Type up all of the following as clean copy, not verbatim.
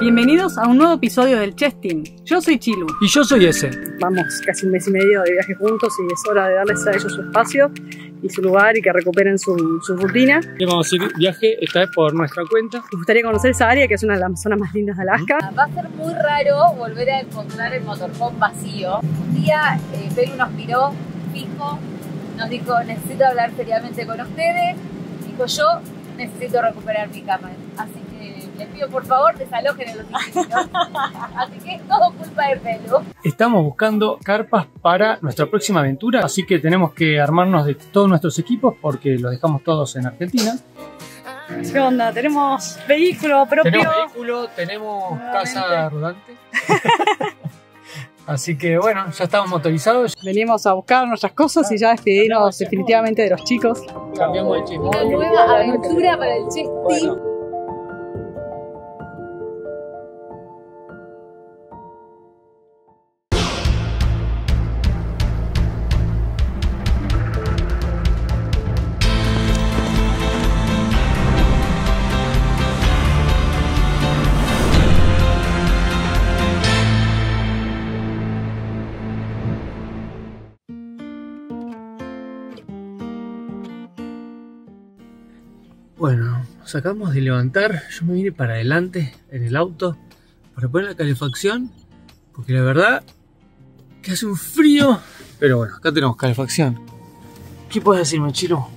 Bienvenidos a un nuevo episodio del Chess Team. Yo soy Chilu. Y yo soy Ese. Vamos casi un mes y medio de viaje juntos y es hora de darles a ellos su espacio y su lugar y que recuperen su rutina. Y vamos a ir viaje esta vez por nuestra cuenta. Nos gustaría conocer esa área que es una de las zonas más lindas de Alaska. Va a ser muy raro volver a encontrar el motorhome vacío. Un día Pelu nos miró fijo, nos dijo necesito hablar seriamente con ustedes. Dijo yo necesito recuperar mi cama. Así que les pido por favor desalojen el oficio. Así que es todo culpa de Pelu. Estamos buscando carpas para nuestra próxima aventura, así que tenemos que armarnos de todos nuestros equipos porque los dejamos todos en Argentina. ¿Qué onda? ¿Tenemos vehículo propio? Tenemos vehículo, tenemos casa rodante. Así que bueno, ya estamos motorizados. Venimos a buscar nuestras cosas y ya despedirnos definitivamente de los chicos. Cambiamos de chip. Una nueva aventura para el Chess Team. Bueno, nos acabamos de levantar. Yo me vine para adelante en el auto para poner la calefacción, porque la verdad que hace un frío. Pero bueno, acá tenemos calefacción. ¿Qué puedes decirme, Chilo?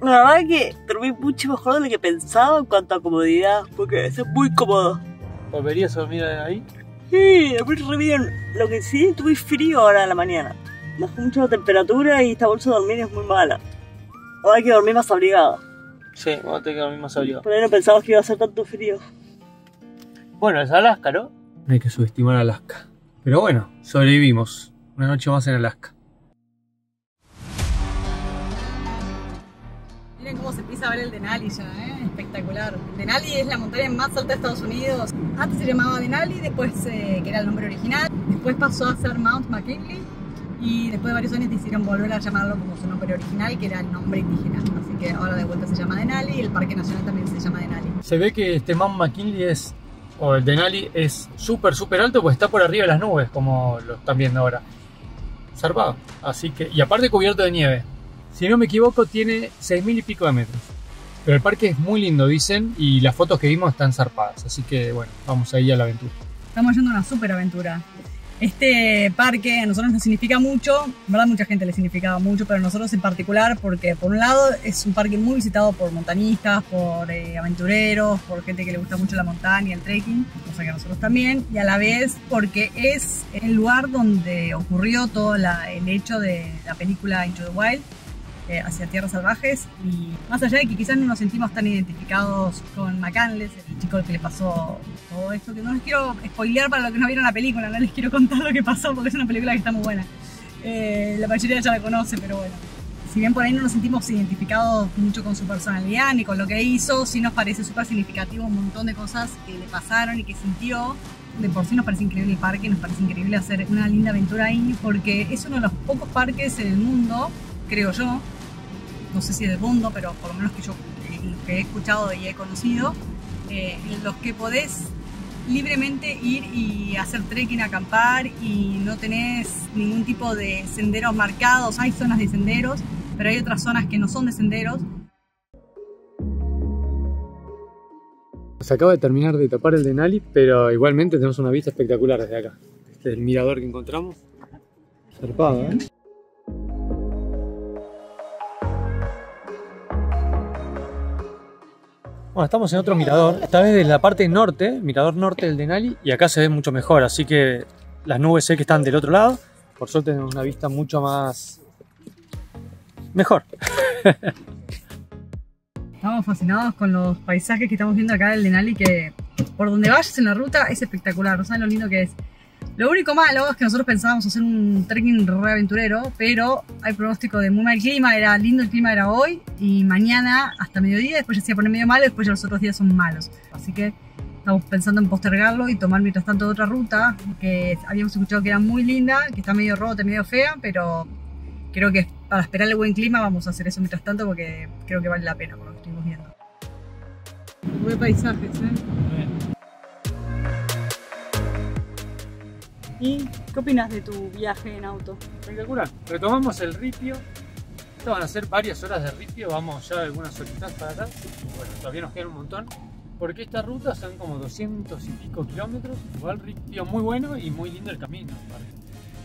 La verdad que dormí mucho mejor de lo que pensaba en cuanto a comodidad, porque es muy cómodo. ¿Volverías a dormir ahí? Sí, dormí re bien. Lo que sí, tuve frío ahora en la mañana. Bajó mucho la temperatura y esta bolsa de dormir es muy mala. Ahora hay que dormir más abrigado. Sí, vamos a tener que dormir más abrigado. Por ahí no pensabas que iba a hacer tanto frío. Bueno, es Alaska, ¿no? No hay que subestimar Alaska. Pero bueno, sobrevivimos. Una noche más en Alaska. Miren cómo se empieza a ver el Denali ya, espectacular. Denali es la montaña más alta de Estados Unidos. Antes se llamaba Denali, después que era el nombre original. Después pasó a ser Mount McKinley. Y después de varios años decidieron volver a llamarlo como su nombre original, que era el nombre indígena. Así que ahora de vuelta se llama Denali y el Parque Nacional también se llama Denali. Se ve que este Mount McKinley o el Denali es súper alto porque está por arriba de las nubes, como lo están viendo ahora. Zarpado. Así que, y aparte cubierto de nieve. Si no me equivoco, tiene 6.000 y pico de metros. Pero el parque es muy lindo, dicen, y las fotos que vimos están zarpadas. Así que, bueno, vamos ahí a la aventura. Estamos yendo a una súper aventura. Este parque a nosotros nos significa mucho, en verdad mucha gente le significaba mucho, pero a nosotros en particular porque por un lado es un parque muy visitado por montañistas, por aventureros, por gente que le gusta mucho la montaña y el trekking, cosa que a nosotros también, y a la vez porque es el lugar donde ocurrió todo el hecho de la película Into the Wild, hacia tierras salvajes, y más allá de que quizás no nos sentimos tan identificados con McCandless, el chico al que le pasó todo esto, que no les quiero spoilear para los que no vieron la película, no les quiero contar lo que pasó porque es una película que está muy buena, la mayoría ya la conoce, pero bueno, si bien por ahí no nos sentimos identificados mucho con su personalidad ni con lo que hizo, sí nos parece súper significativo un montón de cosas que le pasaron y que sintió. De por sí nos parece increíble el parque, nos parece increíble hacer una linda aventura ahí, porque es uno de los pocos parques en el mundo, creo yo, no sé si del mundo, pero por lo menos que yo los que he escuchado y he conocido, en los que podés libremente ir y hacer trekking, acampar y no tenés ningún tipo de senderos marcados. Hay zonas de senderos, pero hay otras zonas que no son de senderos. Se acaba de terminar de tapar el Denali, pero igualmente tenemos una vista espectacular desde acá. Este es el mirador que encontramos. Zarpado, ¿eh? Bueno, estamos en otro mirador, esta vez de la parte norte, mirador norte del Denali, y acá se ve mucho mejor, así que las nubes sé que están del otro lado. Por suerte tenemos una vista mucho más... mejor. Estamos fascinados con los paisajes que estamos viendo acá del Denali, que por donde vayas en la ruta es espectacular, no saben lo lindo que es. Lo único malo es que nosotros pensábamos hacer un trekking re aventurero, pero hay pronóstico de muy mal clima, era lindo el clima, era hoy y mañana hasta mediodía, después ya se iba a poner medio malo, después ya los otros días son malos. Así que estamos pensando en postergarlo y tomar mientras tanto otra ruta, que habíamos escuchado que era muy linda, que está medio rota, medio fea, pero creo que para esperar el buen clima vamos a hacer eso mientras tanto porque creo que vale la pena por lo que estuvimos viendo. Buen paisajes, ¿Y qué opinas de tu viaje en auto? Espectacular. Retomamos el ripio. Esto van a ser varias horas de ripio. Vamos ya algunas horitas para atrás. Bueno, todavía nos queda un montón. Porque esta ruta son como 200 y pico kilómetros. Igual ripio muy bueno y muy lindo el camino.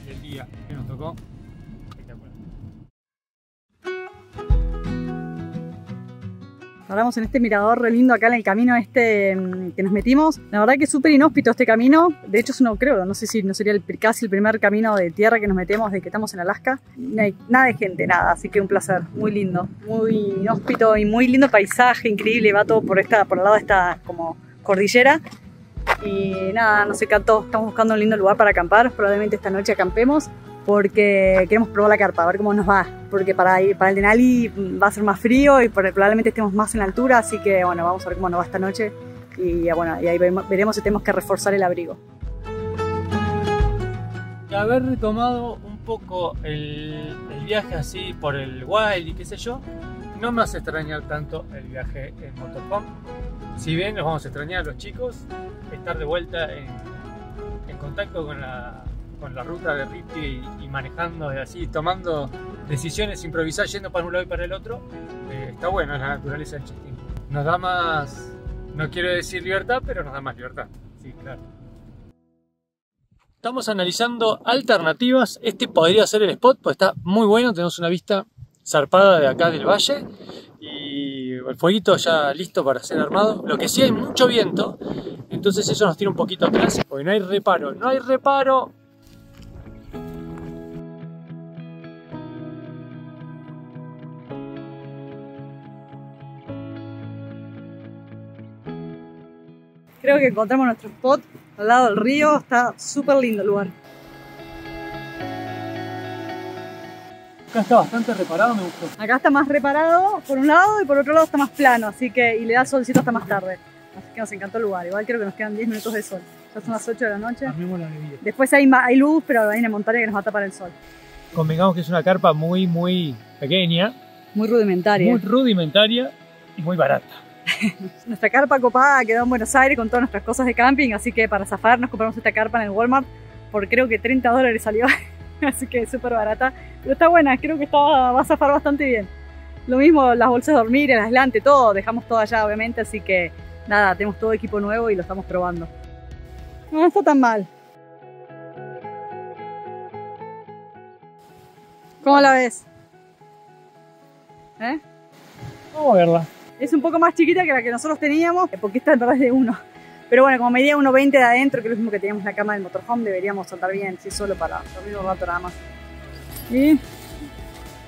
El día que nos tocó. Espectacular. Paramos en este mirador re lindo acá en el camino que nos metimos. La verdad que es súper inhóspito este camino. De hecho es uno, creo, no sé si no sería casi el primer camino de tierra que nos metemos desde que estamos en Alaska. No hay nada de gente, nada, así que un placer. Muy lindo, muy inhóspito y muy lindo paisaje, increíble. Va todo por el lado de esta como cordillera. Y nada, nos encantó. Estamos buscando un lindo lugar para acampar. Probablemente esta noche acampemos porque queremos probar la carpa, a ver cómo nos va. Porque para el Denali va a ser más frío y probablemente estemos más en la altura, así que bueno, vamos a ver cómo nos va esta noche. Y bueno, y ahí veremos si tenemos que reforzar el abrigo. Y haber retomado un poco el viaje así por el wild y qué sé yo, no me hace extrañar tanto el viaje en motorhome. Si bien nos vamos a extrañar los chicos, estar de vuelta en contacto con la ruta de ripio y manejando y así, tomando decisiones improvisadas, yendo para un lado y para el otro, está bueno, es la naturaleza del Chistín. Nos da más, no quiero decir libertad, pero nos da más libertad. Sí, claro. Estamos analizando alternativas. Este podría ser el spot, pues está muy bueno, tenemos una vista zarpada de acá del valle y el fueguito ya listo para ser armado. Lo que sí, hay mucho viento, entonces eso nos tira un poquito atrás, porque no hay reparo. No hay reparo. Creo que encontramos nuestro spot al lado del río, está súper lindo el lugar. Acá está bastante reparado, me gustó. Acá está más reparado por un lado y por otro lado está más plano, así que y le da solcito hasta más tarde. Así que nos encantó el lugar. Igual creo que nos quedan 10 minutos de sol. Ya son las 8 de la noche. Armemos la bebida. Después hay luz, pero hay una montaña que nos va a tapar el sol. Convengamos que es una carpa muy pequeña. Muy rudimentaria. Muy rudimentaria y muy barata. Nuestra carpa copada quedó en Buenos Aires con todas nuestras cosas de camping, así que para zafar nos compramos esta carpa en el Walmart por creo que $30 salió. Así que es súper barata, pero está buena, creo que va a zafar bastante bien. Lo mismo las bolsas de dormir, el aislante, todo, dejamos todo allá obviamente, así que nada, tenemos todo equipo nuevo y lo estamos probando. No está tan mal. ¿Cómo la ves? ¿Eh? Vamos a verla. Es un poco más chiquita que la que nosotros teníamos, porque esta en verdad es de 1. Pero bueno, como medía 1.20 de adentro, que es lo mismo que teníamos en la cama del motorhome, deberíamos andar bien, sí, solo para dormir un rato nada más.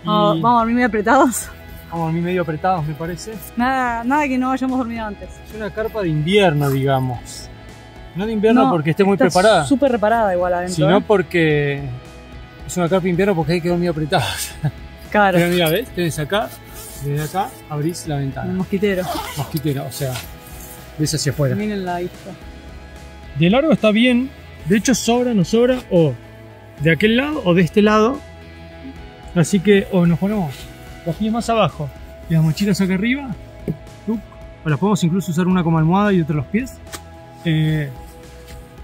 Vamos a dormir muy apretados. Vamos a dormir medio apretados, me parece. Nada que no hayamos dormido antes. Es una carpa de invierno, digamos. No de invierno porque esté muy preparada. Súper reparada igual adentro. Sino porque es una carpa de invierno porque hay que dormir apretados. Claro. Pero mira, ¿ves? Tenés acá, desde acá abrís la ventana. El mosquitero. Mosquitero, o sea, ves hacia afuera. Miren la vista. De largo está bien, de hecho sobra, no sobra, o de aquel lado o de este lado. Así que o nos ponemos los pies más abajo y las mochilas acá arriba, o las podemos incluso usar una como almohada y otra los pies.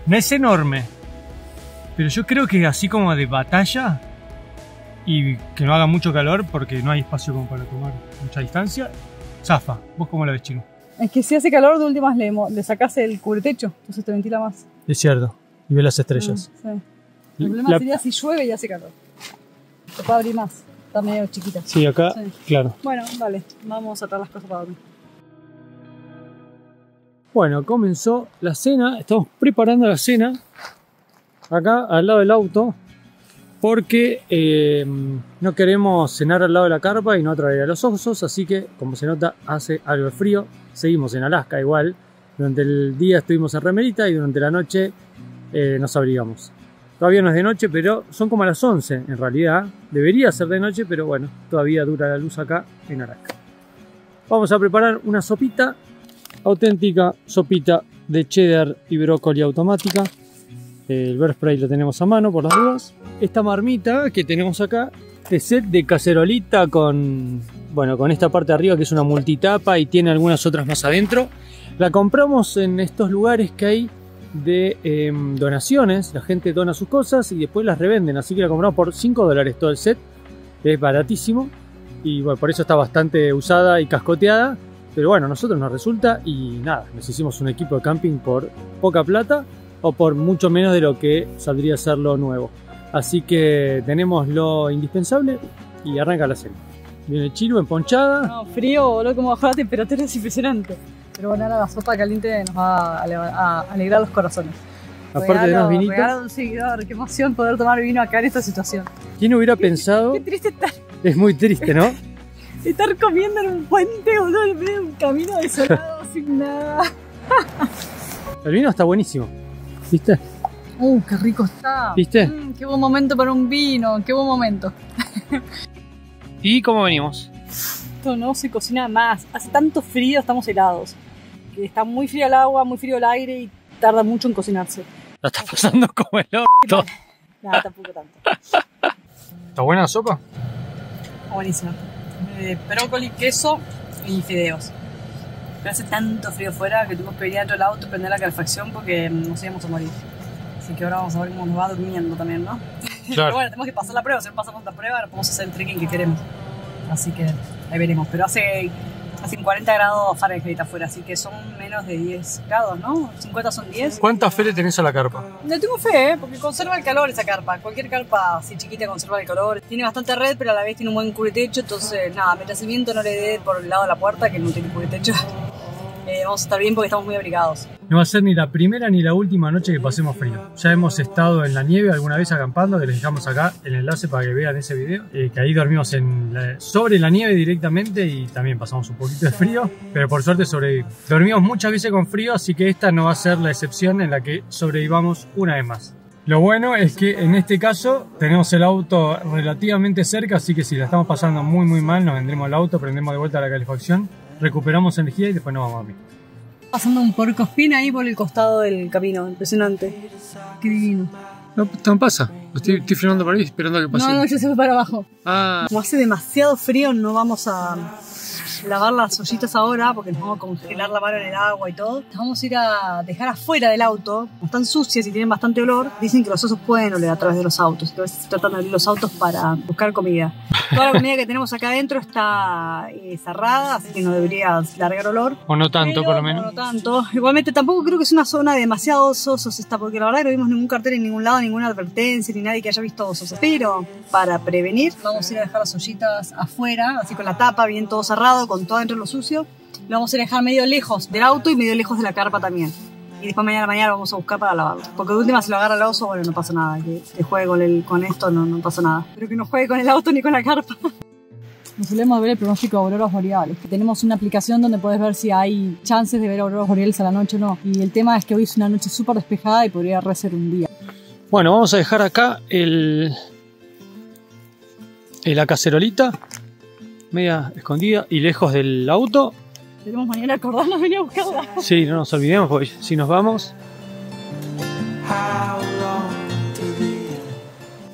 No es enorme, pero yo creo que así como de batalla y que no haga mucho calor porque no hay espacio como para tomar mucha distancia, zafa. ¿Vos cómo la ves, chico? Es que si hace calor, de últimas le sacás el cubretecho, entonces te ventila más. Es cierto, y ve las estrellas. Sí. El problema sería si llueve y hace calor. Se puede abrir más, está medio chiquita. Sí, acá, sí. Claro. Bueno, dale, vamos a traer las cosas para dormir. Bueno, comenzó la cena, estamos preparando la cena acá al lado del auto porque no queremos cenar al lado de la carpa y no atraer a los osos, así que como se nota hace algo de frío. Seguimos en Alaska igual, durante el día estuvimos en remerita y durante la noche nos abrigamos. Todavía no es de noche, pero son como a las 11 en realidad, debería ser de noche, pero bueno, todavía dura la luz acá en Alaska. Vamos a preparar una sopita, auténtica sopita de cheddar y brócoli automática. El bear spray lo tenemos a mano por las dudas. Esta marmita que tenemos acá es set de cacerolita con esta parte de arriba que es una multitapa y tiene algunas otras más adentro. La compramos en estos lugares que hay de donaciones. La gente dona sus cosas y después las revenden. Así que la compramos por $5 todo el set. Es baratísimo. Y bueno, por eso está bastante usada y cascoteada. Pero bueno, a nosotros nos resulta y nada, nos hicimos un equipo de camping por poca plata o por mucho menos de lo que saldría a ser lo nuevo. Así que tenemos lo indispensable y arranca la cena. Viene Chiru emponchada. No, frío, boludo, como bajó la temperatura es impresionante. Pero bueno, ahora la sopa caliente nos va a alegrar los corazones. Aparte de unos vinitos. Regalo de un seguidor, qué emoción poder tomar vino acá en esta situación. ¿Quién hubiera pensado? Qué triste estar. Es muy triste, ¿no? Estar comiendo en un puente, boludo, en medio de un camino desolado, sin nada. El vino está buenísimo. ¿Viste? Qué rico está. ¿Viste? Qué buen momento para un vino, qué buen momento. ¿Y cómo venimos? Esto no se cocina más. Hace tanto frío, estamos helados. Que está muy frío el agua, muy frío el aire y tarda mucho en cocinarse. La estás pasando como el orto. Nada, tampoco tanto. ¿Está buena la sopa? Buenísima. Brócoli, queso y fideos. Pero hace tanto frío fuera que tuvimos que venir dentro del auto y prender la calefacción porque nos íbamos a morir. Así que ahora vamos a ver cómo nos va durmiendo también, ¿no? Claro. Pero bueno, tenemos que pasar la prueba. Si no pasamos la prueba, no podemos hacer el trekking que queremos. Así que ahí veremos. Pero hace 40 grados Fahrenheit afuera, así que son menos de 10 grados, ¿no? 50 son 10. ¿Cuánta fe le tenés a la carpa? Le tengo fe, porque conserva el calor esa carpa. Cualquier carpa así chiquita conserva el calor. Tiene bastante red, pero a la vez tiene un buen cubretecho. Entonces, nada, mientras el viento no le dé por el lado de la puerta, que no tiene cubretecho, vamos a estar bien porque estamos muy abrigados. No va a ser ni la primera ni la última noche que pasemos frío. Ya hemos estado en la nieve alguna vez acampando, que les dejamos acá el enlace para que vean ese video. Que ahí dormimos sobre la nieve directamente y también pasamos un poquito de frío, pero por suerte sobrevivimos. Dormimos muchas veces con frío, así que esta no va a ser la excepción en la que sobrevivamos una vez más. Lo bueno es que en este caso tenemos el auto relativamente cerca, así que si la estamos pasando muy mal, nos vendremos al auto, prendemos de vuelta la calefacción, recuperamos energía y después nos vamos a dormir. Pasando un puercoespín ahí por el costado del camino, impresionante. Qué divino. No pasa, estoy frenando por ahí esperando a que pase. No, yo se fue para abajo. Ah. Como hace demasiado frío, no vamos a lavar las ollitas ahora porque nos vamos a congelar la mano en el agua y todo. Las vamos a ir a dejar afuera del auto, como están sucias y tienen bastante olor. Dicen que los osos pueden oler a través de los autos, que a veces tratan de abrir los autos para buscar comida. Toda la comida que tenemos acá adentro está cerrada, así que no debería largar olor. O no tanto, por lo menos. No tanto. Igualmente tampoco creo que es una zona de demasiados osos esta, porque la verdad que no vimos ningún cartel en ningún lado, ninguna advertencia, ni nadie que haya visto osos. Pero para prevenir, vamos a ir a dejar las ollitas afuera, así con la tapa, bien todo cerrado, con todo adentro lo sucio. Lo vamos a ir a dejar medio lejos del auto y medio lejos de la carpa también. Y después mañana lo vamos a buscar para lavarlo. Porque de última, si lo agarra el oso, bueno, no pasa nada. Que juegue con esto, no pasa nada. Pero que no juegue con el auto ni con la carpa. Nos solemos ver el pronóstico de auroras boreales. Tenemos una aplicación donde puedes ver si hay chances de ver auroras boreales a la noche o no. Y el tema es que hoy es una noche súper despejada y podría ser un día. Bueno, vamos a dejar acá la cacerolita, media escondida y lejos del auto. Tenemos mañana acordarnos venir a buscarla. Sí, no nos olvidemos porque si nos vamos.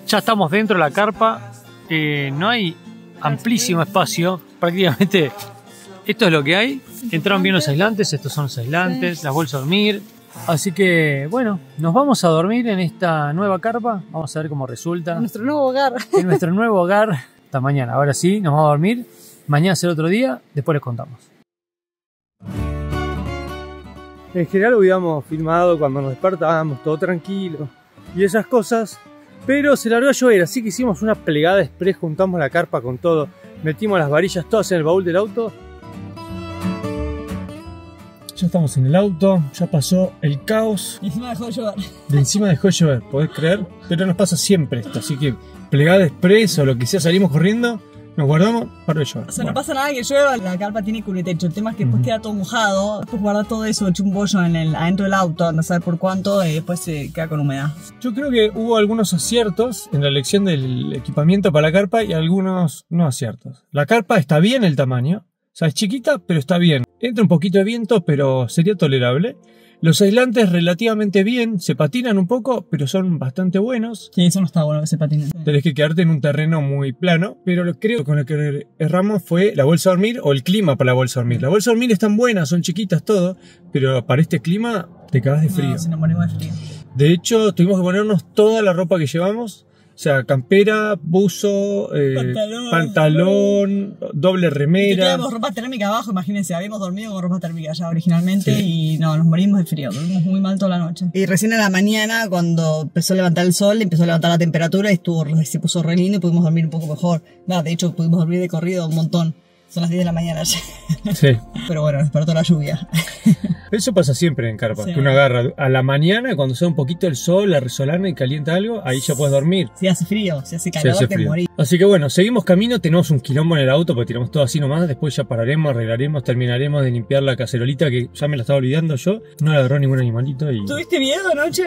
Ya estamos dentro de la carpa. No hay amplísimo espacio. Prácticamente esto es lo que hay. Entraron bien los aislantes. Estos son los aislantes, sí. Las bolsas de dormir. Así que bueno, nos vamos a dormir en esta nueva carpa. Vamos a ver cómo resulta. En nuestro nuevo hogar. En nuestro nuevo hogar. Hasta mañana. Ahora sí, nos vamos a dormir. Mañana será otro día. Después les contamos. En general hubiéramos filmado cuando nos despertábamos, todo tranquilo y esas cosas, pero se largó a llover, así que hicimos una plegada express, juntamos la carpa con todo, metimos las varillas todas en el baúl del auto. Ya estamos en el auto, ya pasó el caos. Y encima dejó de llover. De encima dejó de llover, podés creer, pero nos pasa siempre esto, así que plegada express o lo que sea, salimos corriendo. Nos guardamos para el llover. O sea, no pasa nada que llueva, la carpa tiene cubretecho. El tema es que después queda todo mojado. Después guardar todo eso, hecho un bollo adentro del auto, no saber por cuánto, y después se queda con humedad. Yo creo que hubo algunos aciertos en la elección del equipamiento para la carpa y algunos no aciertos. La carpa está bien el tamaño, o sea, es chiquita, pero está bien. Entra un poquito de viento, pero sería tolerable. Los aislantes relativamente bien, se patinan un poco, pero son bastante buenos. Sí, eso no está bueno que se patinen. Tenés que quedarte en un terreno muy plano, pero creo que con lo que erramos fue la bolsa de dormir o el clima para la bolsa de dormir. La bolsa de dormir están buenas, son chiquitas todo, pero para este clima Te cagás de frío. No, si nos morimos de frío. De hecho, tuvimos que ponernos toda la ropa que llevamos. O sea, campera, buzo, pantalón, doble remera. Teníamos ropa térmica abajo, imagínense, habíamos dormido con ropa térmica ya originalmente y no, nos morimos de frío, dormimos muy mal toda la noche. Y recién a la mañana, cuando empezó a levantar el sol, empezó a levantar la temperatura y se puso re lindo y pudimos dormir un poco mejor. No, de hecho, pudimos dormir de corrido un montón. Son las 10 de la mañana ya. Sí. Pero bueno, nos despertó la lluvia. Eso pasa siempre en carpa, Sí. que uno agarra a la mañana, cuando se da un poquito el sol, la resolana y calienta algo, ahí ya puedes dormir. Si hace frío, si hace Se calor, hace te frío. morís. Así que bueno, seguimos camino, tenemos un quilombo en el auto porque tiramos todo así nomás, después ya pararemos, arreglaremos, terminaremos de limpiar la cacerolita que ya me la estaba olvidando yo, no la agarró ningún animalito y... ¿Tuviste miedo anoche?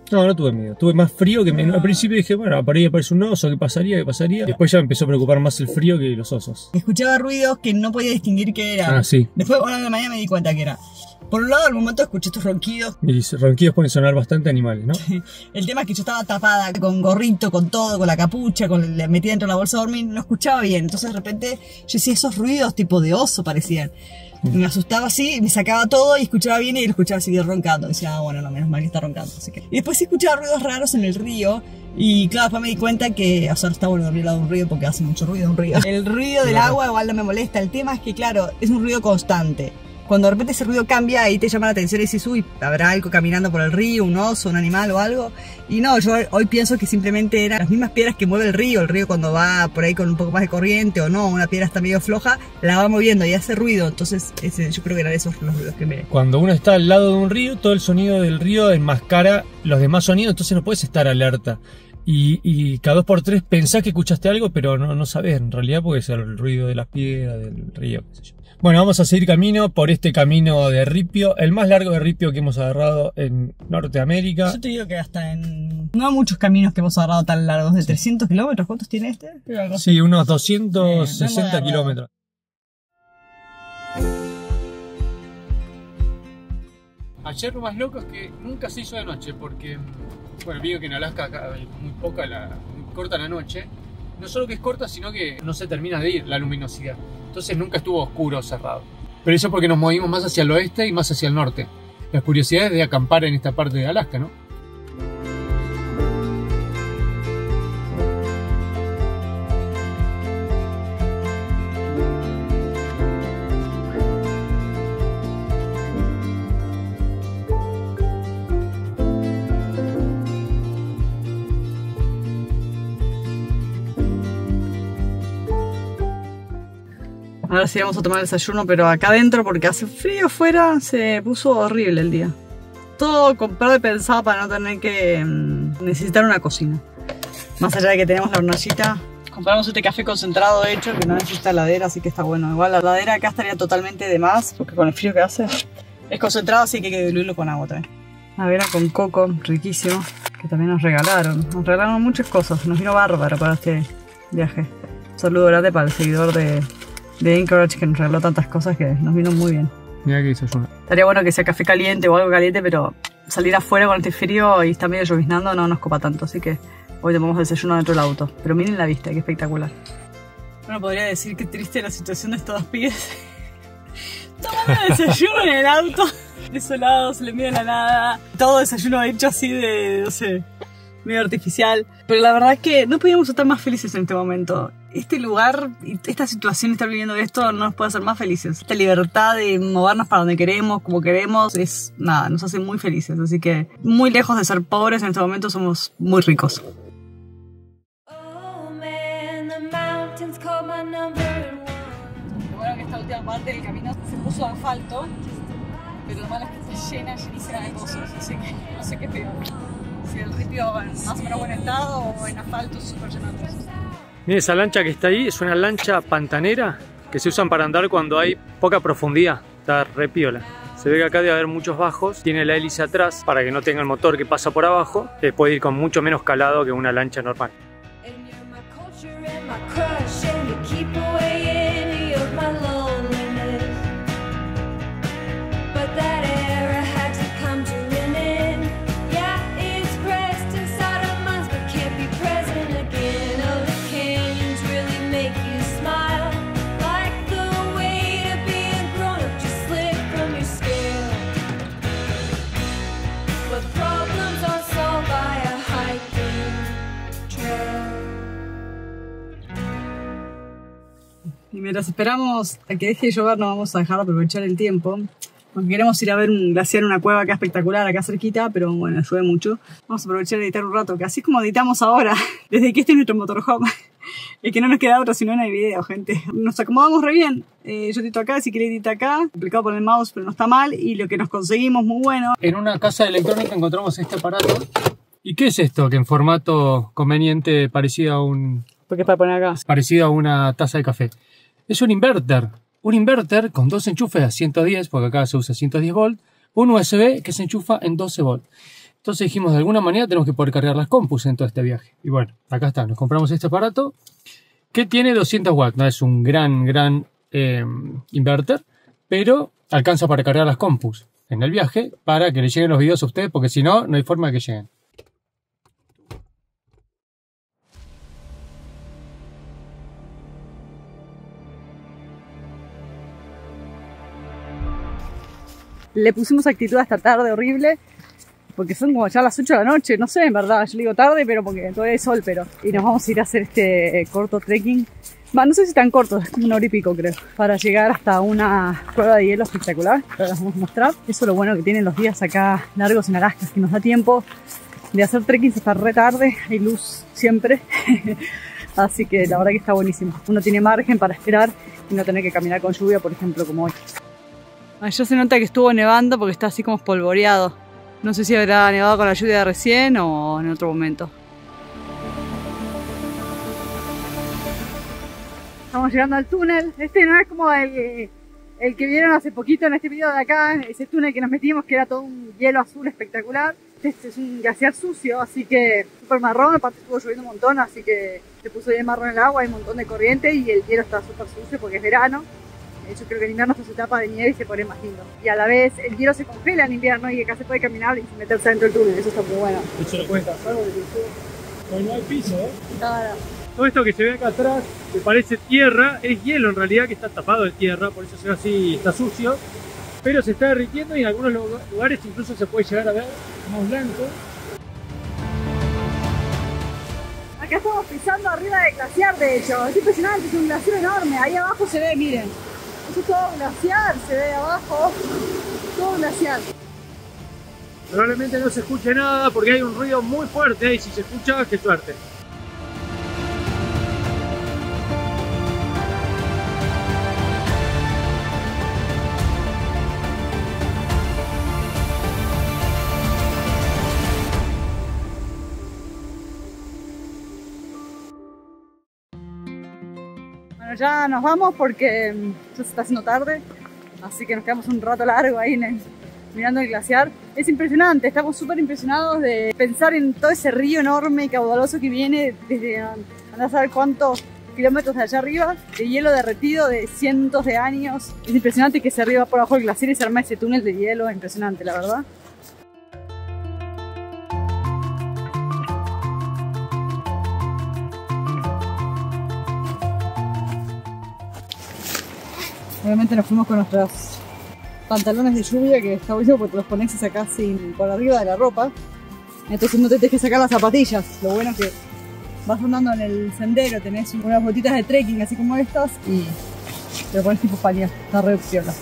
No, no tuve miedo, tuve más frío que al principio dije, bueno, por ahí aparece un oso, ¿qué pasaría? Después ya me empezó a preocupar más el frío que los osos. Escuchaba ruidos que no podía distinguir qué era. Ah, sí. Después, ahora de la mañana me di cuenta que era. Por un lado, al momento escuché estos ronquidos. Mis ronquidos pueden sonar bastante animales, ¿no? El tema es que yo estaba tapada con gorrito, con todo, con la capucha, la metida dentro de la bolsa de dormir, no escuchaba bien. Entonces de repente yo decía esos ruidos tipo de oso parecían. Y me asustaba así, me sacaba todo y escuchaba bien y lo escuchaba seguir roncando. Y decía, bueno, no, menos mal que está roncando. Así que... Y después sí escuchaba ruidos raros en el río. Y claro, después me di cuenta que, o sea, no está bueno dormir al lado de un río porque hace mucho ruido un río. El ruido del agua igual no me molesta. El tema es que, claro, es un ruido constante. Cuando de repente ese ruido cambia, ahí te llama la atención y dices, uy, habrá algo caminando por el río, un oso, un animal o algo. Y no, yo hoy pienso que simplemente eran las mismas piedras que mueve el río. El río cuando va por ahí con un poco más de corriente o no, una piedra está medio floja, la va moviendo y hace ruido. Entonces yo creo que eran esos los ruidos que me... Cuando uno está al lado de un río, todo el sonido del río enmascara los demás sonidos, entonces no puedes estar alerta. Y cada 2x3 pensás que escuchaste algo, pero no sabés en realidad porque es el ruido de las piedras, del río, qué sé yo. Bueno, vamos a seguir camino por este camino de ripio, el más largo de ripio que hemos agarrado en Norteamérica. Yo te digo que hasta en... No hay muchos caminos que hemos agarrado tan largos, de 300 kilómetros. ¿Cuántos tiene este? Sí, unos 260 kilómetros. Ayer lo más loco es que nunca se hizo de noche porque, bueno, digo que en Alaska hay muy corta la noche. No solo que es corta, sino que no se termina de ir la luminosidad. Entonces nunca estuvo oscuro o cerrado. Pero eso porque nos movimos más hacia el oeste y más hacia el norte. Las curiosidades de acampar en esta parte de Alaska, ¿no? Ahora sí vamos a tomar el desayuno, pero acá adentro, porque hace frío afuera, se puso horrible el día. Todo comprado y pensado para no tener que necesitar una cocina. Más allá de que tenemos la hornallita, compramos este café concentrado hecho que no necesita heladera, así que está bueno. Igual la heladera acá estaría totalmente de más, porque con el frío que hace es concentrado, así que hay que diluirlo con agua también. Avena con coco, riquísimo, que también nos regalaron. Nos regalaron muchas cosas, nos vino bárbaro para este viaje. Un saludo grande para el seguidor de Anchorage, que nos regaló tantas cosas que nos vino muy bien. Mira que desayuno. Estaría bueno que sea café caliente o algo caliente, pero salir afuera con este frío y está medio lloviznando no nos copa tanto, así que hoy tomamos desayuno dentro del auto. Pero miren la vista, qué espectacular. Bueno, podría decir que triste la situación de estos dos pibes. Tomando desayuno en el auto, desolados, le miran la nada. Todo desayuno hecho así de, no sé, medio artificial. Pero la verdad es que no podíamos estar más felices en este momento. Este lugar y esta situación, estar viviendo esto, no nos puede hacer más felices. Esta libertad de movernos para donde queremos, como queremos, es nada, nos hace muy felices. Así que muy lejos de ser pobres, en este momento somos muy ricos. Oh man, the mountains call my number one. Lo bueno que esta última parte del camino se puso asfalto, pero lo malo es que está llenísima de pozos, así que no sé qué es peor. Si el ripio en más o menos buen estado o en asfalto súper lleno de pozos. Miren, esa lancha que está ahí es una lancha pantanera que se usan para andar cuando hay poca profundidad. Está re piola. Se ve que acá debe haber muchos bajos. Tiene la hélice atrás para que no tenga el motor que pasa por abajo. Que puede ir con mucho menos calado que una lancha normal. And you're my culture and my crush, and you keep away any of my loneliness. But that era had to come to an end. Yeah, it's pressed inside our minds, but can't be present again. Oh, the canyons really make you smile, like the weight of being grown up just slipped from your scale. but problems are solved by a hiking trail. Y mientras esperamos a que deje de llover, no vamos a dejar de aprovechar el tiempo. Porque queremos ir a ver un glaciar, una cueva acá espectacular, acá cerquita, pero bueno, llueve mucho. Vamos a aprovechar de editar un rato, que así es como editamos ahora, desde que este es nuestro motorhome. Es que no nos queda otra si no hay video, gente. Nos acomodamos re bien. Yo edito acá, si quiere edita acá. Complicado por el mouse, pero no está mal. Y lo que nos conseguimos muy bueno. En una casa de electrónica encontramos este aparato. ¿Y qué es esto? Que en formato conveniente parecido a ¿Por qué es para poner acá? parecido a una taza de café. Es un inverter. Un inverter con dos enchufes a 110, porque acá se usa 110 volt. Un USB que se enchufa en 12 volt. Entonces dijimos, de alguna manera tenemos que poder cargar las compus en todo este viaje. Y bueno, acá está, nos compramos este aparato que tiene 200 watts. No es un gran inverter, pero alcanza para cargar las compus en el viaje para que le lleguen los videos a ustedes, porque si no, no hay forma de que lleguen. Le pusimos actitud a esta tarde horrible. Porque son como ya las 8 de la noche, no sé, en verdad, yo le digo tarde, pero porque todavía hay sol, pero... Y nos vamos a ir a hacer este corto trekking. No sé si tan corto, es como una hora y pico, creo. Para llegar hasta una cueva de hielo espectacular, que ahora les vamos a mostrar. Eso es lo bueno que tienen los días acá largos en Alaska, que nos da tiempo de hacer trekking hasta re tarde, hay luz siempre. Así que la verdad que está buenísimo. Uno tiene margen para esperar y no tener que caminar con lluvia, por ejemplo, como hoy. Allá se nota que estuvo nevando porque está así como espolvoreado. No sé si habrá nevado con la lluvia de recién o en otro momento. Estamos llegando al túnel. Este no es como el que vieron hace poquito en este video de acá. Ese túnel que nos metimos, que era todo un hielo azul espectacular. Este es un glaciar sucio, así que súper marrón. Aparte estuvo lloviendo un montón, así que se puso bien marrón el agua. Hay un montón de corriente y el hielo está súper sucio porque es verano. Yo creo que en invierno se tapa de nieve y se pone más lindo. Y a la vez el hielo se congela en invierno y acá se puede caminar y meterse dentro del túnel. Eso está muy bueno. Eso lo cuenta algo de que no hay piso, ¿eh? Claro. Todo esto que se ve acá atrás, que parece tierra, es hielo en realidad, que está tapado de tierra, por eso se ve así, está sucio. Pero se está derritiendo y en algunos lugares incluso se puede llegar a ver más blanco. Acá estamos pisando arriba del glaciar, de hecho. Es impresionante, es un glaciar enorme. Ahí abajo se ve, miren. Eso es todo glaciar, se ve abajo. Todo glaciar. Probablemente no se escuche nada porque hay un ruido muy fuerte y si se escucha, qué suerte. Bueno, ya nos vamos porque ya se está haciendo tarde. Así que nos quedamos un rato largo ahí mirando el glaciar. Es impresionante, estamos súper impresionados de pensar en todo ese río enorme y caudaloso que viene desde andar a saber cuántos kilómetros de allá arriba, de hielo derretido de cientos de años. Es impresionante que se arriba por abajo del glaciar y se arma ese túnel de hielo, impresionante la verdad. Obviamente nos fuimos con nuestros pantalones de lluvia, que está bueno porque te los pones acá por arriba de la ropa. Entonces no te tenés que sacar las zapatillas. Lo bueno es que vas andando en el sendero, tenés unas botitas de trekking así como estas y te lo pones tipo pañal. Está re piola.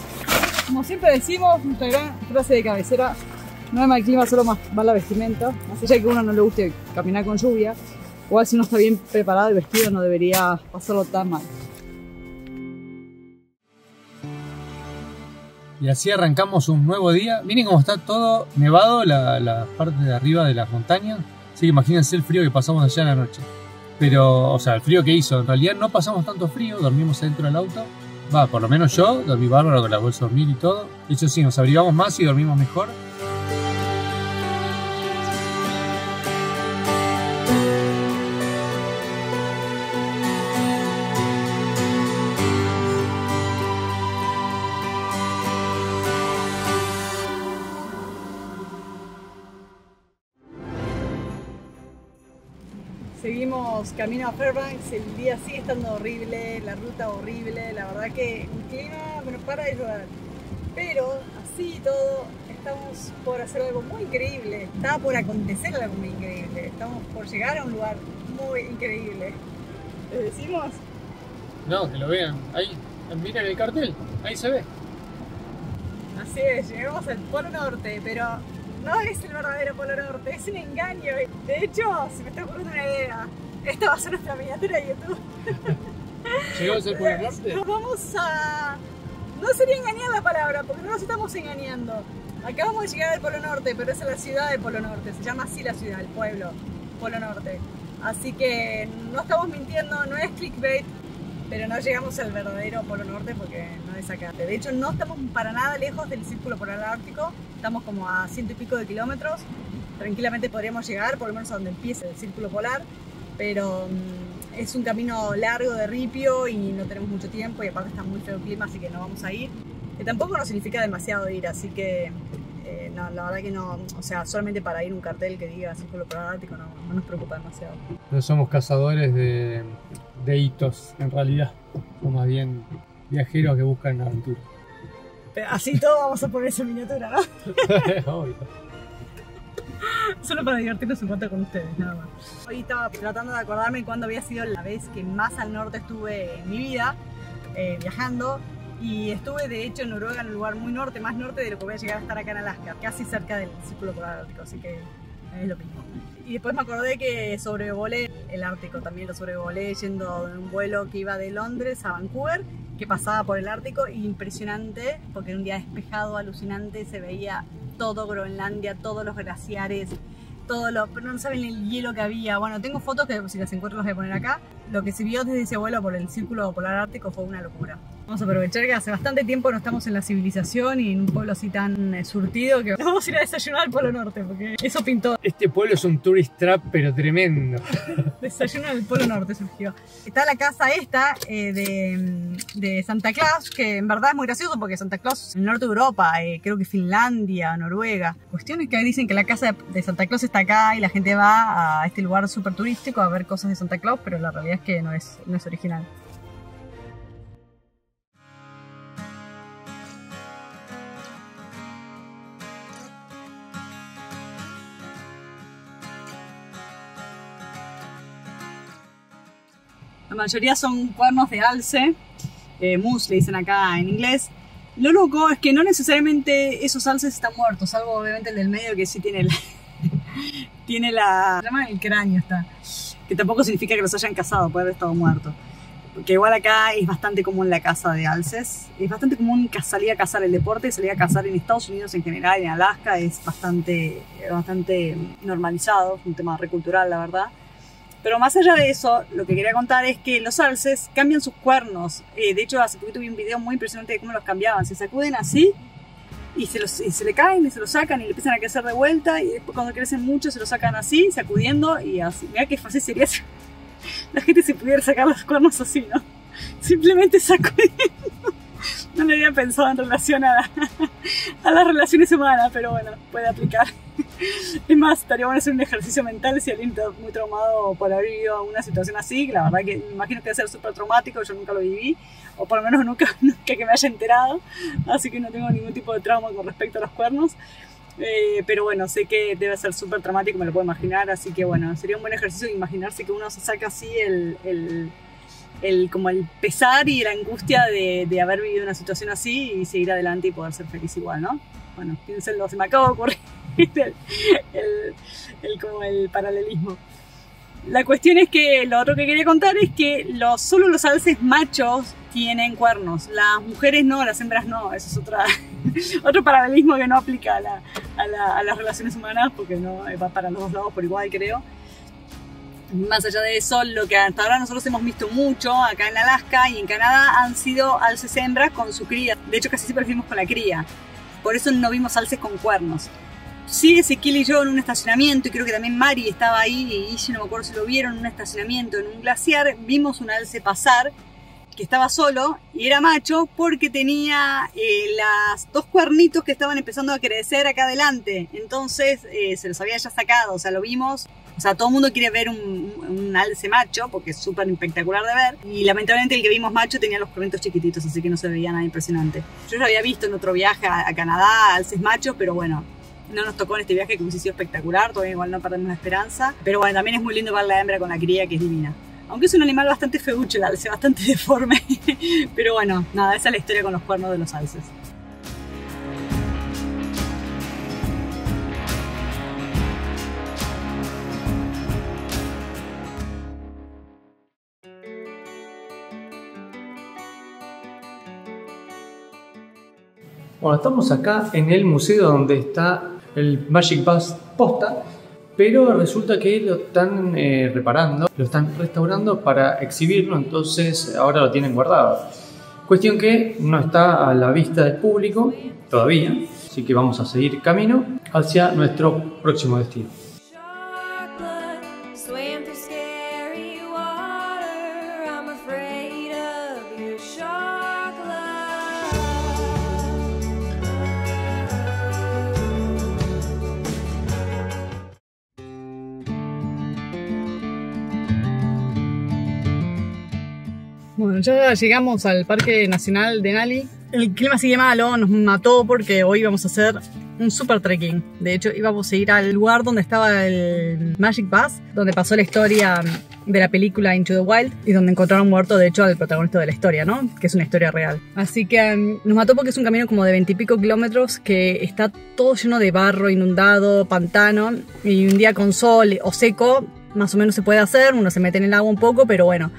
Como siempre decimos, nuestra gran frase de cabecera: no hay mal clima, solo más la vestimenta. Más allá de que a uno no le guste caminar con lluvia, igual si uno está bien preparado y vestido no debería pasarlo tan mal. Y así arrancamos un nuevo día. Miren cómo está todo nevado la parte de arriba de las montañas. Así que imagínense el frío que pasamos allá en la noche. Pero, o sea, el frío que hizo. En realidad no pasamos tanto frío, dormimos adentro del auto. Va, por lo menos yo dormí bárbaro con la bolsa de dormir y todo. De hecho sí, nos abrigamos más y dormimos mejor. Seguimos camino a Fairbanks, el día sigue estando horrible, la ruta horrible, la verdad que el clima, bueno, para de llover, pero así y todo estamos por hacer algo muy increíble. Estaba por acontecer algo muy increíble. Estamos por llegar a un lugar muy increíble. ¿Les decimos? No, que lo vean. Ahí, miren el cartel. Ahí se ve. Así es, llegamos al Polo Norte, pero no es el verdadero Polo Norte, es un engaño. De hecho, se me está ocurriendo una idea. Esta va a ser nuestra miniatura de YouTube. ¿Llegamos al Polo Norte? Nos vamos a... No sería engañar la palabra, porque no nos estamos engañando. Acabamos de llegar al Polo Norte, pero es la ciudad del Polo Norte. Se llama así la ciudad, el pueblo, Polo Norte. Así que no estamos mintiendo, no es clickbait, pero no llegamos al verdadero Polo Norte porque no es acá. De hecho, no estamos para nada lejos del Círculo Polar Ártico. Estamos como a 100 y pico de kilómetros. Tranquilamente podríamos llegar, por lo menos a donde empieza el Círculo Polar. Pero es un camino largo de ripio y no tenemos mucho tiempo y aparte está muy feo el clima, así que no vamos a ir. Que tampoco nos significa demasiado ir, así que no, la verdad que no, o sea, solamente para ir un cartel que diga Círculo Polar Ártico no nos preocupa demasiado. No somos cazadores de hitos, en realidad. Somos más bien viajeros que buscan aventura. Pero así todo vamos a poner esa miniatura, ¿no? Obvio. Solo para divertirnos un rato con ustedes, nada más. Hoy estaba tratando de acordarme cuándo había sido la vez que más al norte estuve en mi vida, viajando. Y estuve de hecho en Noruega, en un lugar muy norte, más norte de lo que voy a llegar a estar acá en Alaska, casi cerca del Círculo Polar Ártico, así que es lo mismo. Y después me acordé que sobrevolé el Ártico, también lo sobrevolé yendo en un vuelo que iba de Londres a Vancouver, que pasaba por el Ártico, impresionante, porque en un día despejado, alucinante, se veía todo Groenlandia, todos los glaciares, pero no saben el hielo que había. Bueno, tengo fotos que si las encuentro las voy a poner acá. Lo que se vio desde ese vuelo por el Círculo Polar Ártico fue una locura. Vamos a aprovechar que hace bastante tiempo no estamos en la civilización y en un pueblo así tan surtido que nos vamos a ir a desayunar al Polo Norte, porque eso pintó. Este pueblo es un tourist trap, pero tremendo. Desayuno del Polo Norte surgió. Está la casa esta de Santa Claus, que en verdad es muy gracioso porque Santa Claus en el norte de Europa, creo que Finlandia, Noruega. Cuestiones que dicen que la casa de Santa Claus está acá y la gente va a este lugar súper turístico a ver cosas de Santa Claus, pero la realidad es que no es original. La mayoría son cuernos de alce, mousse le dicen acá en inglés. Lo loco es que no necesariamente esos alces están muertos, salvo obviamente el del medio que sí tiene la se llama el cráneo, está, que tampoco significa que los hayan cazado, puede haber estado muerto. Que igual acá es bastante común la caza de alces, es bastante común salir a cazar el deporte, salir a cazar en Estados Unidos en general, en Alaska es bastante normalizado, es un tema recultural la verdad. Pero más allá de eso, lo que quería contar es que los alces cambian sus cuernos. De hecho, hace poquito vi un video muy impresionante de cómo los cambiaban. Se sacuden así y se le caen y se los sacan y le empiezan a crecer de vuelta. Y después cuando crecen mucho se los sacan así, sacudiendo y así. Mirá qué fácil sería si la gente se pudiera sacar los cuernos así, ¿no? Simplemente sacudiendo. No lo había pensado en relación a las relaciones humanas, pero bueno, puede aplicar. Es más, estaría bueno hacer un ejercicio mental si alguien está muy traumado por haber vivido una situación así, que la verdad que me imagino que debe ser súper traumático, yo nunca lo viví, o por lo menos nunca que me haya enterado, así que no tengo ningún tipo de trauma con respecto a los cuernos. Pero bueno, sé que debe ser súper traumático, me lo puedo imaginar, así que bueno, sería un buen ejercicio imaginarse que uno se saca así como el pesar y la angustia de haber vivido una situación así y seguir adelante y poder ser feliz igual, ¿no? Bueno, piénsenlo, se me acaba de ocurrir como el paralelismo. La cuestión es que lo otro que quería contar es que solo los alces machos tienen cuernos, las mujeres no, las hembras no. Eso es otro paralelismo que no aplica a las relaciones humanas porque no va para los dos lados por igual, creo. Más allá de eso, lo que hasta ahora nosotros hemos visto mucho acá en Alaska y en Canadá han sido alces hembras con su cría. De hecho, casi siempre vimos con la cría. Por eso no vimos alces con cuernos. Sí, Ezequiel y yo en un estacionamiento, y creo que también Mari estaba ahí, y yo no me acuerdo si lo vieron en un estacionamiento, en un glaciar, vimos un alce pasar que estaba solo y era macho porque tenía las dos cuernitos que estaban empezando a crecer acá adelante. Entonces se los había ya sacado, o sea, lo vimos O sea, todo el mundo quiere ver un alce macho porque es súper espectacular de ver. Y lamentablemente el que vimos macho tenía los corrientos chiquititos, así que no se veía nada impresionante. Yo ya había visto en otro viaje a Canadá alces machos, pero bueno, no nos tocó en este viaje que hubiese sido espectacular. Todavía igual no perdemos la esperanza. Pero bueno, también es muy lindo ver la hembra con la cría, que es divina. Aunque es un animal bastante feucho el alce, bastante deforme. Pero bueno, nada, esa es la historia con los cuernos de los alces. Bueno, estamos acá en el museo donde está el Magic Bus posta, pero resulta que lo están reparando, lo están restaurando para exhibirlo, entonces ahora lo tienen guardado. Cuestión que no está a la vista del público todavía, así que vamos a seguir camino hacia nuestro próximo destino. Chocolate, swam through scary water. I'm afraid of your chocolate. Bueno, ya llegamos al Parque Nacional Denali. El clima sigue malo, nos mató porque hoy vamos a hacer un super trekking. De hecho, íbamos a ir al lugar donde estaba el Magic Bus, donde pasó la historia de la película Into the Wild y donde encontraron muerto, de hecho, al protagonista de la historia, ¿no? Que es una historia real. Así que nos mató porque es un camino como de 20 y pico kilómetros que está todo lleno de barro, inundado, pantano, y un día con sol o seco más o menos se puede hacer, uno se mete en el agua un poco, pero bueno,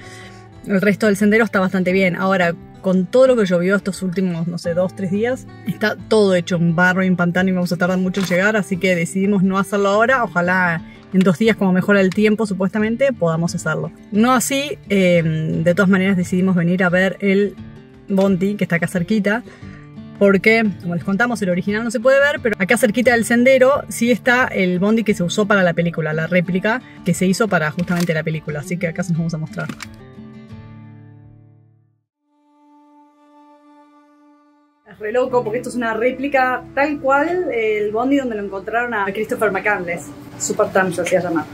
el resto del sendero está bastante bien. Ahora, con todo lo que llovió estos últimos, no sé, 2-3 días, está todo hecho un barro y un pantano y vamos a tardar mucho en llegar, así que decidimos no hacerlo ahora. Ojalá en 2 días, como mejora el tiempo supuestamente, podamos hacerlo. No así, de todas maneras decidimos venir a ver el Bondi, que está acá cerquita, porque, como les contamos, el original no se puede ver, pero acá cerquita del sendero sí está el Bondi que se usó para la película, la réplica que se hizo para justamente la película, así que acá se nos vamos a mostrar. Es re loco porque esto es una réplica tal cual el Bondi donde lo encontraron a Christopher McCandless. Supertramp se hacía llamar.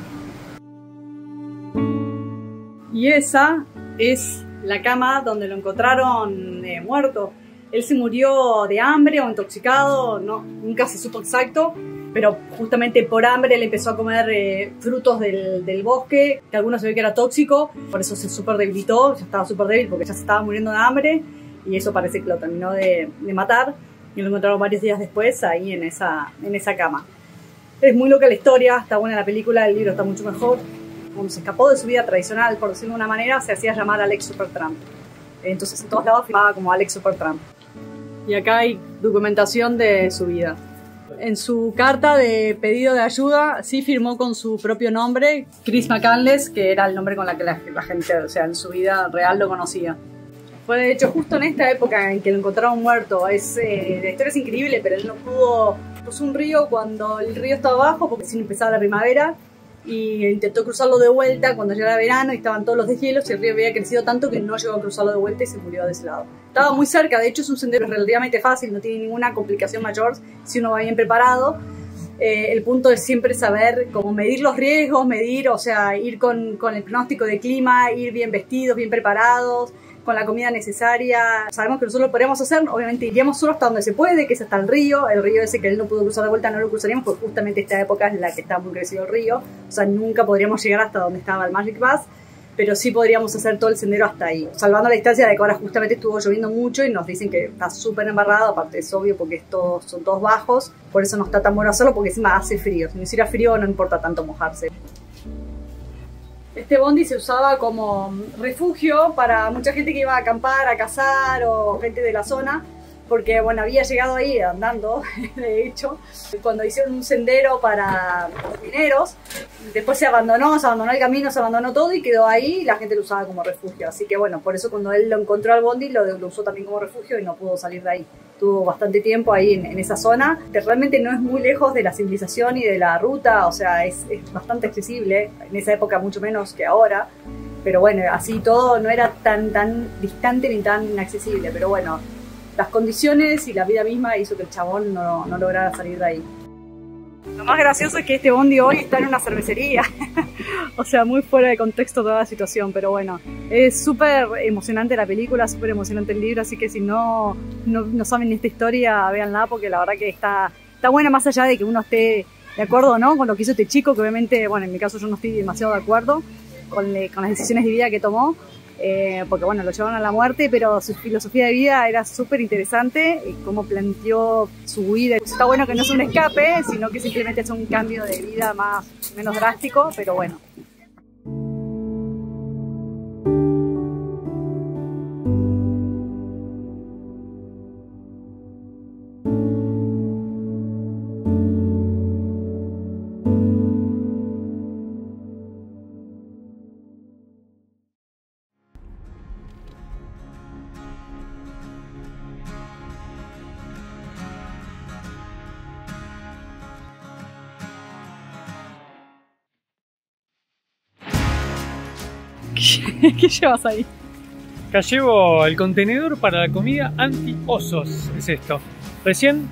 Y esa es la cama donde lo encontraron muerto. Él se murió de hambre o intoxicado, no, nunca se supo exacto, pero justamente por hambre él empezó a comer frutos del bosque, que algunos se ve que era tóxico, por eso se súper debilitó, ya estaba súper débil porque ya se estaba muriendo de hambre. Y eso parece que lo terminó de matar. Y lo encontraron varios días después ahí en esa cama. Es muy loca la historia, está buena la película, el libro está mucho mejor. Cuando se escapó de su vida tradicional, por decirlo de una manera, se hacía llamar Alex Supertramp. Entonces en todos lados firmaba como Alex Supertramp. Y acá hay documentación de su vida. En su carta de pedido de ayuda sí firmó con su propio nombre, Chris McCandless, que era el nombre con la que la gente, o sea, en su vida real lo conocía. Fue de hecho justo en esta época en que lo encontraron muerto. La historia es increíble, pero él no pudo. Cruzó un río cuando el río estaba bajo, porque recién empezaba la primavera, y intentó cruzarlo de vuelta cuando ya era verano y estaban todos los deshielos y el río había crecido tanto que no llegó a cruzarlo de vuelta y se murió de ese lado. Estaba muy cerca, de hecho es un sendero relativamente fácil, no tiene ninguna complicación mayor si uno va bien preparado. El punto es siempre saber cómo medir los riesgos, o sea, ir con el pronóstico de clima, ir bien vestidos, bien preparados, con la comida necesaria. Sabemos que nosotros lo podríamos hacer, obviamente iríamos solo hasta donde se puede, que es hasta el río ese que él no pudo cruzar de vuelta, no lo cruzaríamos porque justamente esta época es la que está muy crecido el río, o sea, nunca podríamos llegar hasta donde estaba el Magic Bus, pero sí podríamos hacer todo el sendero hasta ahí, salvando la distancia de que ahora justamente estuvo lloviendo mucho y nos dicen que está súper embarrado, aparte es obvio porque son todos bajos, por eso no está tan bueno hacerlo, porque encima hace frío, si no hiciera frío no importa tanto mojarse. Este bondi se usaba como refugio para mucha gente que iba a acampar, a cazar o gente de la zona, porque bueno, había llegado ahí andando, de hecho, cuando hicieron un sendero para los mineros, después se abandonó el camino, se abandonó todo y quedó ahí y la gente lo usaba como refugio, así que bueno, por eso cuando él lo encontró al bondi lo usó también como refugio y no pudo salir de ahí. Tuvo bastante tiempo ahí en esa zona, que realmente no es muy lejos de la civilización y de la ruta, o sea, es bastante accesible, en esa época mucho menos que ahora, pero bueno, así todo no era tan distante ni tan inaccesible, pero bueno, las condiciones y la vida misma hizo que el chabón no lograra salir de ahí. Lo más gracioso es que este bondi hoy está en una cervecería. O sea, muy fuera de contexto toda la situación, pero bueno, es súper emocionante la película, súper emocionante el libro, así que si no saben esta historia, véanla porque la verdad que está buena, más allá de que uno esté de acuerdo o no con lo que hizo este chico, que obviamente, bueno, en mi caso yo no estoy demasiado de acuerdo con las decisiones de vida que tomó, porque bueno, lo llevaron a la muerte, pero su filosofía de vida era súper interesante, y cómo planteó su vida. Está bueno que no es un escape, sino que simplemente es un cambio de vida menos drástico, pero bueno. ¿Qué llevas ahí? Acá llevo el contenedor para la comida anti-osos, es esto. Recién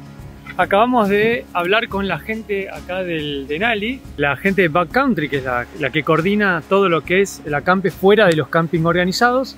acabamos de hablar con la gente acá del Denali, la gente de Backcountry, que es la que coordina todo lo que es el acampe fuera de los camping organizados,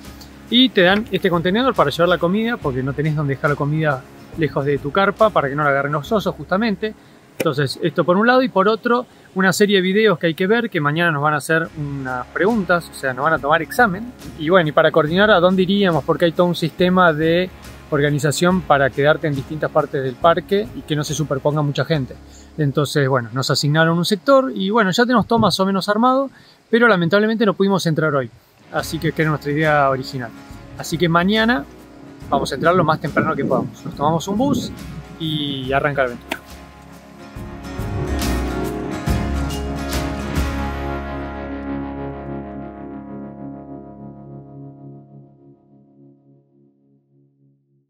y te dan este contenedor para llevar la comida, porque no tenés donde dejar la comida lejos de tu carpa, para que no la agarren los osos justamente. Entonces, esto por un lado, y por otro, una serie de videos que hay que ver, que mañana nos van a hacer unas preguntas, o sea, nos van a tomar examen. Y bueno, y para coordinar a dónde iríamos, porque hay todo un sistema de organización para quedarte en distintas partes del parque y que no se superponga mucha gente. Entonces, bueno, nos asignaron un sector y bueno, ya tenemos todo más o menos armado, pero lamentablemente no pudimos entrar hoy. Así que era nuestra idea original. Así que mañana vamos a entrar lo más temprano que podamos. Nos tomamos un bus y arranca el evento.